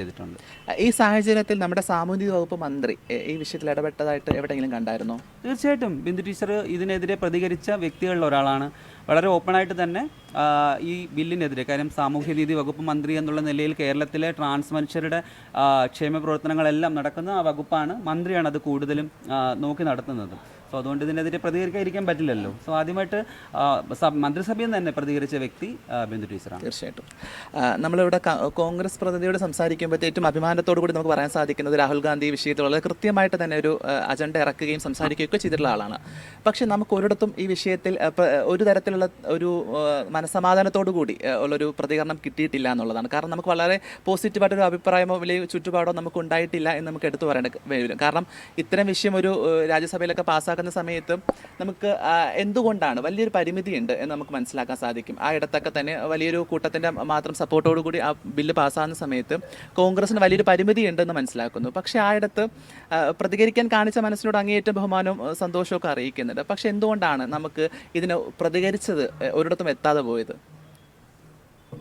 ചെയ്തിട്ടുണ്ട്. ഈ സാഹചര്യത്തിൽ നമ്മുടെ സാമൂഹിക വകുപ്പ് മന്ത്രി ഈ വിഷയത്തിൽ ഇടപെട്ടതായിട്ട് എവിടെയെങ്കിലും കണ്ടായിരുന്നോ? തീർച്ചയായിട്ടും ബിന്ദു ടീച്ചർ ഇതിനെതിരെ പ്രതികരിച്ച വ്യക്തികളിൽ ഒരാളാണ്. വളരെ ഓപ്പണായിട്ട് തന്നെ ഈ ബില്ലിനെതിരെ, കാര്യം സാമൂഹ്യനീതി വകുപ്പ് മന്ത്രി എന്നുള്ള നിലയിൽ കേരളത്തിലെ ട്രാൻസ് മനുഷ്യരുടെ ക്ഷേമ പ്രവർത്തനങ്ങളെല്ലാം നടക്കുന്ന ആ വകുപ്പാണ്, മന്ത്രിയാണ് അത് കൂടുതലും നോക്കി നടത്തുന്നത്. സോ അതുകൊണ്ട് ഇതിനെതിരെ പ്രതികരിക്കാതിരിക്കാൻ പറ്റില്ലല്ലോ. സോ ആദ്യമായിട്ട് മന്ത്രിസഭയിൽ നിന്ന് തന്നെ പ്രതികരിച്ച വ്യക്തി ബിന്ദു ടീച്ചറാണ്. തീർച്ചയായിട്ടും നമ്മളിവിടെ കോൺഗ്രസ് പ്രതിനിധിയോട് സംസാരിക്കുമ്പോൾ ഏറ്റവും അഭിമാനത്തോടു കൂടി നമുക്ക് പറയാൻ സാധിക്കുന്നത് രാഹുൽ ഗാന്ധി വിഷയത്തിൽ വളരെ കൃത്യമായിട്ട് തന്നെ ഒരു അജണ്ട ഇറക്കുകയും സംസാരിക്കുകയൊക്കെ ചെയ്തിട്ടുള്ള ആളാണ്. പക്ഷേ നമുക്ക് ഒരിടത്തും ഈ വിഷയത്തിൽ ഒരു തരത്തിലുള്ള ഒരു മനസ്സമാധാനത്തോടു കൂടി ഉള്ളൊരു പ്രതികരണം കിട്ടിയിട്ടില്ല എന്നുള്ളതാണ്. കാരണം നമുക്ക് വളരെ പോസിറ്റീവായിട്ടൊരു അഭിപ്രായമോ വലിയ ചുറ്റുപാടോ നമുക്ക് ഉണ്ടായിട്ടില്ല എന്ന് നമുക്ക് എടുത്തു പറയേണ്ട വരും. കാരണം ഇത്തരം വിഷയം ഒരു രാജ്യസഭയിലൊക്കെ പാസ്സാക്കുന്ന സമയത്ത് നമുക്ക് എന്തുകൊണ്ടാണ് വലിയൊരു പരിമിതിയുണ്ട് എന്ന് നമുക്ക് മനസ്സിലാക്കാൻ സാധിക്കും. ആ ഇടത്തൊക്കെ തന്നെ വലിയൊരു കൂട്ടത്തിൻ്റെ മാത്രം സപ്പോർട്ടോടു കൂടി ആ ബില്ല് പാസ്സാകുന്ന സമയത്ത് കോൺഗ്രസിന് വലിയൊരു പരിമിതി ഉണ്ടെന്ന് മനസ്സിലാക്കുന്നു. പക്ഷേ ആ ഇടത്ത് പ്രതികരിക്കാൻ കാണിച്ച മനസ്സിനോട് അങ്ങേയറ്റം ബഹുമാനവും സന്തോഷമൊക്കെ അറിയിക്കുന്നുണ്ട്. പക്ഷേ എന്തുകൊണ്ടാണ് നമുക്ക് ഇതിന് പ്രതികരിച്ചത് ഒരിടത്തും എത്താതെ പോയത്?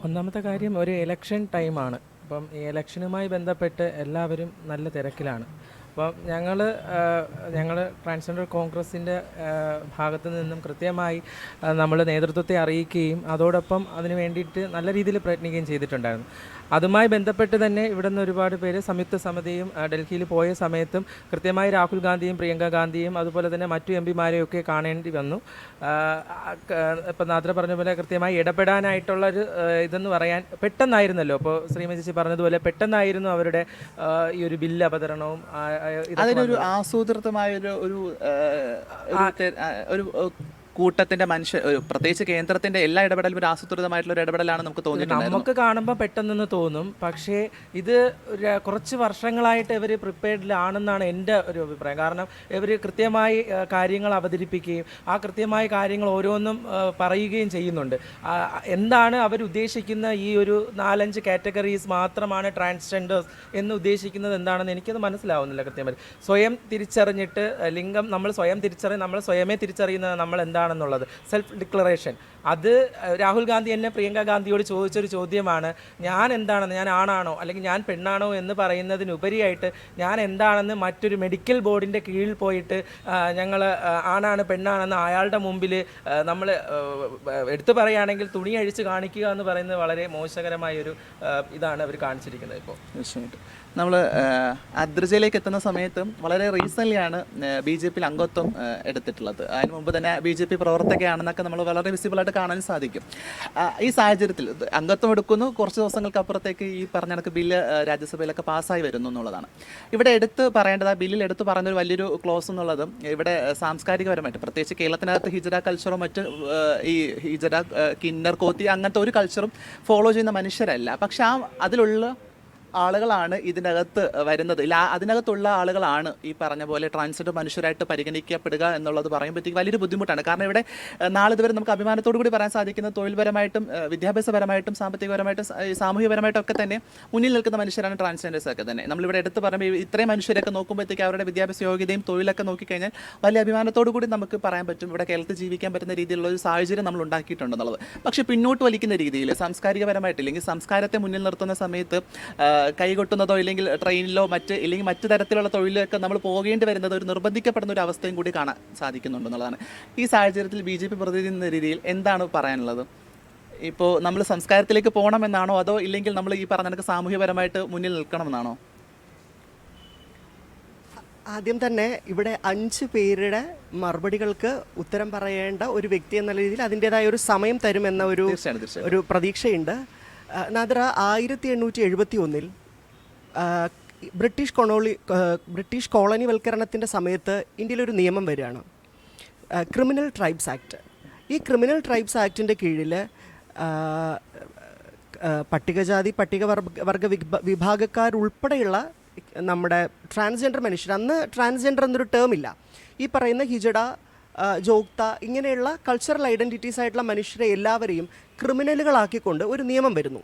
ഒന്നാമത്തെ കാര്യം, ഒരു ഇലക്ഷൻ ടൈമാണ്. അപ്പം ഈ ഇലക്ഷനുമായി ബന്ധപ്പെട്ട് എല്ലാവരും നല്ല തിരക്കിലാണ്. അപ്പം ഞങ്ങൾ ട്രാൻസ്ജെൻഡർ കോൺഗ്രസിൻ്റെ ഭാഗത്തു നിന്നും കൃത്യമായി നമ്മൾ നേതൃത്വത്തെ അറിയിക്കുകയും അതോടൊപ്പം അതിന് വേണ്ടിയിട്ട് നല്ല രീതിയിൽ പ്രയത്നിക്കുകയും ചെയ്തിട്ടുണ്ടായിരുന്നു. അതുമായി ബന്ധപ്പെട്ട് തന്നെ ഇവിടെ നിന്ന് ഒരുപാട് പേര് സംയുക്ത സമിതിയും ഡൽഹിയിൽ പോയ സമയത്തും കൃത്യമായി രാഹുൽ ഗാന്ധിയും പ്രിയങ്ക ഗാന്ധിയും അതുപോലെ തന്നെ മറ്റു എം പിമാരെയൊക്കെ കാണേണ്ടി വന്നു. ഇപ്പം നാദ്ര പറഞ്ഞ പോലെ കൃത്യമായി ഇടപെടാനായിട്ടുള്ളൊരു ഇതെന്ന് പറയാൻ പെട്ടെന്നായിരുന്നല്ലോ. അപ്പോൾ ശ്രീമതി ചേച്ചി പറഞ്ഞതുപോലെ പെട്ടെന്നായിരുന്നു അവരുടെ ഈ ഒരു ബില്ല് അവതരണവും. അതിനൊരു ആസൂത്രിതമായ ഒരു കൂട്ടത്തിന്റെ പ്രത്യേകിച്ച് കേന്ദ്രത്തിന്റെ എല്ലാ ഇടപെടലും ഒരു ആസൂത്രിതമായിട്ടുള്ള ഒരു ഇടപെടലാണ് നമുക്ക് തോന്നിയിട്ടുണ്ട്. നമുക്ക് കാണുമ്പോൾ പെട്ടെന്ന് തോന്നും, പക്ഷേ ഇത് കുറച്ച് വർഷങ്ങളായിട്ട് ഇവർ പ്രിപ്പയർഡിലാണെന്നാണ് എൻ്റെ ഒരു അഭിപ്രായം. കാരണം ഇവർ കൃത്യമായി കാര്യങ്ങൾ അവതരിപ്പിക്കുകയും ആ കൃത്യമായ കാര്യങ്ങൾ ഓരോന്നും പറയുകയും ചെയ്യുന്നുണ്ട്. എന്താണ് അവരുദ്ദേശിക്കുന്ന ഈ ഒരു 4-5 കാറ്റഗറീസ് മാത്രമാണ് ട്രാൻസ്ജെൻഡേഴ്സ് എന്ന് ഉദ്ദേശിക്കുന്നത് എന്താണെന്ന് എനിക്കത് മനസ്സിലാവുന്നില്ല. കൃത്യമായി സ്വയം തിരിച്ചറിഞ്ഞിട്ട് ലിംഗം നമ്മൾ സ്വയമേ തിരിച്ചറിയുന്നത് നമ്മൾ എന്താണെന്നുള്ളത് സെൽഫ് ഡിക്ലറേഷൻ, അത് രാഹുൽ ഗാന്ധി എന്നെ പ്രിയങ്ക ഗാന്ധിയോട് ചോദിച്ചൊരു ചോദ്യമാണ്. ഞാൻ എന്താണെന്ന്, ഞാൻ ആണാണോ അല്ലെങ്കിൽ ഞാൻ പെണ്ണാണോ എന്ന് പറയുന്നതിനുപരിയായിട്ട് ഞാൻ എന്താണെന്ന് മറ്റൊരു മെഡിക്കൽ ബോർഡിൻ്റെ കീഴിൽ പോയിട്ട് ഞങ്ങൾ ആണാണ് പെണ്ണാണെന്ന് അയാളുടെ മുമ്പിൽ നമ്മൾ എടുത്തു പറയുകയാണെങ്കിൽ തുണി അഴിച്ച് കാണിക്കുക എന്ന് പറയുന്നത് വളരെ മോശകരമായൊരു ഇതാണ് അവർ കാണിച്ചിരിക്കുന്നത്. ഇപ്പോൾ തീർച്ചയായിട്ടും നമ്മൾ അദ്രജയിലേക്ക് എത്തുന്ന സമയത്തും വളരെ റീസെൻ്റ്ലിയാണ് BJP അംഗത്വം എടുത്തിട്ടുള്ളത്. അതിന് മുമ്പ് തന്നെ BJP പ്രവർത്തകയാണെന്നൊക്കെ നമ്മൾ വളരെ വിസിബിളായിട്ട് കാണാൻ സാധിക്കും. ഈ സാഹചര്യത്തിൽ അംഗത്വം എടുക്കുന്നു, കുറച്ച് ദിവസങ്ങൾക്ക് അപ്പുറത്തേക്ക് ഈ പറഞ്ഞ കണക്ക് ബില്ല് രാജ്യസഭയിലൊക്കെ പാസ്സായി വരുന്നു എന്നുള്ളതാണ്. ഇവിടെ എടുത്ത് പറയേണ്ടത്, ആ ബില്ലിൽ എടുത്ത് പറയുന്നൊരു വലിയൊരു ക്ലോസ് എന്നുള്ളതും ഇവിടെ സാംസ്കാരികപരമായിട്ട് പ്രത്യേകിച്ച് കേരളത്തിനകത്ത് ഹിജറ കൾച്ചറോ മറ്റ് ഈ ഹിജറ കിന്നർ കോത്തി അങ്ങനത്തെ ഒരു കൾച്ചറും ഫോളോ ചെയ്യുന്ന മനുഷ്യരല്ല. പക്ഷെ അതിലുള്ള ആളുകളാണ് ഇതിനകത്ത് വരുന്നത്. അതിനകത്തുള്ള ആളുകളാണ് ഈ പറഞ്ഞ പോലെ ട്രാൻസ്ജെൻഡർ മനുഷ്യരായിട്ട് പരിഗണിക്കപ്പെടുക എന്നുള്ളത് പറയുമ്പോഴത്തേക്ക് വലിയൊരു ബുദ്ധിമുട്ടാണ്. കാരണം ഇവിടെ നാളെ ഇതുവരെ നമുക്ക് അഭിമാനത്തോടു കൂടി പറയാൻ സാധിക്കുന്നത് തൊഴിൽപരമായിട്ടും വിദ്യാഭ്യാസപരമായിട്ടും സാമ്പത്തികപരമായിട്ടും സാമൂഹികപരമായിട്ടും ഒക്കെ തന്നെ മുന്നിൽ നിൽക്കുന്ന മനുഷ്യരാണ് ട്രാൻസ്ജെൻഡേഴ്സ് ഒക്കെ തന്നെ. നമ്മളിവിടെ എടുത്ത് പറയുമ്പോൾ ഇത്രയും മനുഷ്യരൊക്കെ നോക്കുമ്പോഴത്തേക്ക് അവരുടെ വിദ്യാഭ്യാസ യോഗ്യതയും തൊഴിലൊക്കെ നോക്കിക്കഴിഞ്ഞാൽ വലിയ അഭിമാനത്തോടു കൂടി നമുക്ക് പറയാൻ പറ്റും ഇവിടെ കേരളത്തിൽ ജീവിക്കാൻ പറ്റുന്ന രീതിയിലുള്ള ഒരു സാഹചര്യം നമ്മൾ ഉണ്ടാക്കിയിട്ടുണ്ടെന്നുള്ളത്. പക്ഷേ പിന്നോട്ട് വലിക്കുന്ന രീതിയിൽ സാംസ്കാരികപരമായിട്ട് ഇല്ലെങ്കിൽ സംസ്കാരത്തെ മുന്നിൽ നിർത്തുന്ന സമയത്ത് കൈകൊട്ടുന്നതോ ഇല്ലെങ്കിൽ ട്രെയിനിലോ ഇല്ലെങ്കിൽ മറ്റു തരത്തിലുള്ള തൊഴിലൊക്കെ നമ്മൾ പോകേണ്ടി വരുന്നത് ഒരു നിർബന്ധിക്കപ്പെടുന്ന ഒരു അവസ്ഥയും കൂടി കാണാൻ സാധിക്കുന്നുണ്ടെന്നുള്ളതാണ്. ഈ സാഹചര്യത്തിൽ BJP പ്രതിനിധി എന്ന രീതിയിൽ എന്താണ് പറയാനുള്ളത്? ഇപ്പോൾ നമ്മൾ സംസ്കാരത്തിലേക്ക് പോകണമെന്നാണോ അതോ ഇല്ലെങ്കിൽ നമ്മൾ ഈ പറഞ്ഞ കണക്ക് സാമൂഹ്യപരമായിട്ട് മുന്നിൽ നിൽക്കണമെന്നാണോ? ആദ്യം തന്നെ ഇവിടെ 5 പേരുടെ മറുപടികൾക്ക് ഉത്തരം പറയേണ്ട ഒരു വ്യക്തി എന്ന രീതിയിൽ അതിൻ്റെതായ ഒരു സമയം തരുമെന്ന ഒരു പ്രതീക്ഷയുണ്ട്. നാദ്ര 1871 ബ്രിട്ടീഷ് കോളനിവൽക്കരണത്തിൻ്റെ സമയത്ത് ഇന്ത്യയിലൊരു നിയമം വരികയാണ്, ക്രിമിനൽ ട്രൈബ്സ് ആക്ട്. ഈ ക്രിമിനൽ ട്രൈബ്സ് ആക്ടിൻ്റെ കീഴിൽ പട്ടികജാതി പട്ടികവർഗ വിഭാഗക്കാരുൾപ്പെടെയുള്ള നമ്മുടെ ട്രാൻസ്ജെൻഡർ മനുഷ്യർ, അന്ന് ട്രാൻസ്ജെൻഡർ എന്നൊരു ടേം ഇല്ല, ഈ പറയുന്ന ഹിജഡ, ജോഗ്ത ഇങ്ങനെയുള്ള കൾച്ചറൽ ഐഡൻറ്റിറ്റീസ് ആയിട്ടുള്ള മനുഷ്യരെ എല്ലാവരെയും ക്രിമിനലുകളാക്കിക്കൊണ്ട് ഒരു നിയമം വരുന്നു.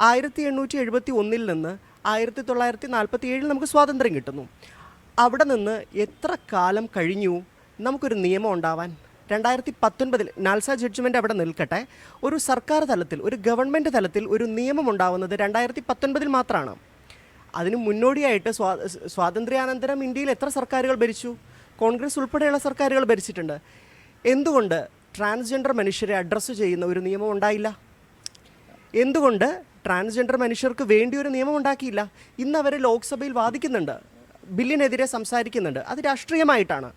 1871 നിന്ന് 1947 നമുക്ക് സ്വാതന്ത്ര്യം കിട്ടുന്നു. അവിടെ നിന്ന് എത്ര കാലം കഴിഞ്ഞു നമുക്കൊരു നിയമം ഉണ്ടാവാൻ? 2019 നാൽസ ജഡ്ജ്മെൻ്റ് അവിടെ നിൽക്കട്ടെ, ഒരു സർക്കാർ തലത്തിൽ ഒരു ഗവൺമെൻറ് തലത്തിൽ ഒരു നിയമം ഉണ്ടാവുന്നത് 2019 മാത്രമാണ്. അതിന് മുന്നോടിയായിട്ട് സ്വാതന്ത്ര്യാനന്തരം ഇന്ത്യയിൽ എത്ര സർക്കാരുകൾ ഭരിച്ചു? കോൺഗ്രസ് ഉൾപ്പെടെയുള്ള സർക്കാരുകൾ ഭരിച്ചിട്ടുണ്ട്. എന്തുകൊണ്ട് ട്രാൻസ്ജെൻഡർ മനുഷ്യരെ അഡ്രസ്സ് ചെയ്യുന്ന ഒരു നിയമം ഉണ്ടായില്ല? എന്തുകൊണ്ട് ട്രാൻസ്ജെൻഡർ മനുഷ്യർക്ക് വേണ്ടി ഒരു നിയമം ഉണ്ടാക്കിയില്ല? ഇന്ന് അവർ ലോക്സഭയിൽ വാദിക്കുന്നുണ്ട്, ബില്ലിനെതിരെ സംസാരിക്കുന്നുണ്ട്. അത് രാഷ്ട്രീയമായിട്ടാണ്,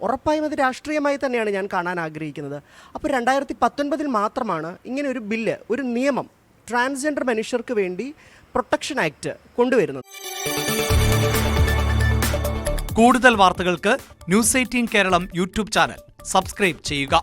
ഉറപ്പായും അത് രാഷ്ട്രീയമായി തന്നെയാണ് ഞാൻ കാണാൻ ആഗ്രഹിക്കുന്നത്. അപ്പോൾ 2019 മാത്രമാണ് ഇങ്ങനെ ഒരു ബില്ല്, ഒരു നിയമം ട്രാൻസ്ജെൻഡർ മനുഷ്യർക്ക് വേണ്ടി പ്രൊട്ടക്ഷൻ ആക്ട് കൊണ്ടുവരുന്നത്. കൂടുതൽ വാർത്തകൾക്ക് News 18 Keralam YouTube channel subscribe ചെയ്യുക.